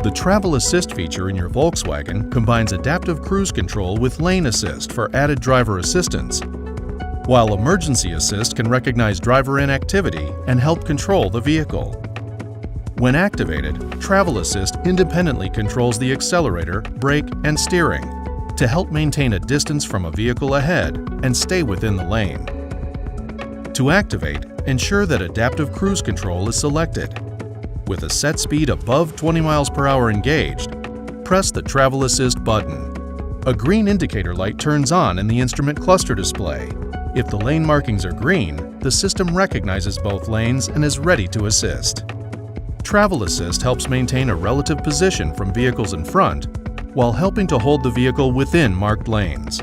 The Travel Assist feature in your Volkswagen combines adaptive cruise control with lane assist for added driver assistance, while Emergency Assist can recognize driver inactivity and help control the vehicle. When activated, Travel Assist independently controls the accelerator, brake, and steering to help maintain a distance from a vehicle ahead and stay within the lane. To activate, ensure that Adaptive Cruise Control is selected. With a set speed above 20 miles per hour engaged, press the Travel Assist button. A green indicator light turns on in the instrument cluster display. If the lane markings are green, the system recognizes both lanes and is ready to assist. Travel Assist helps maintain a relative position from vehicles in front while helping to hold the vehicle within marked lanes.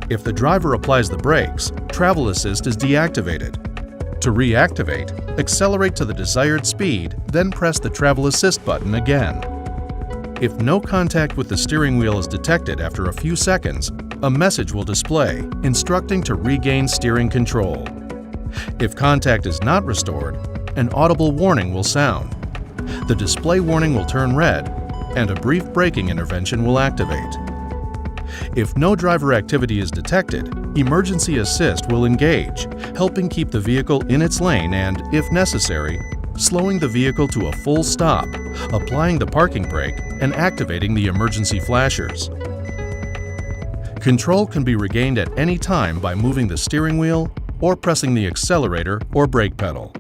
If the driver applies the brakes, Travel Assist is deactivated. To reactivate, accelerate to the desired speed, then press the Travel Assist button again. If no contact with the steering wheel is detected after a few seconds, a message will display instructing to regain steering control. If contact is not restored, an audible warning will sound. The display warning will turn red, and a brief braking intervention will activate. If no driver activity is detected, Emergency Assist will engage, helping keep the vehicle in its lane and, if necessary, slowing the vehicle to a full stop, applying the parking brake, and activating the emergency flashers. Control can be regained at any time by moving the steering wheel or pressing the accelerator or brake pedal.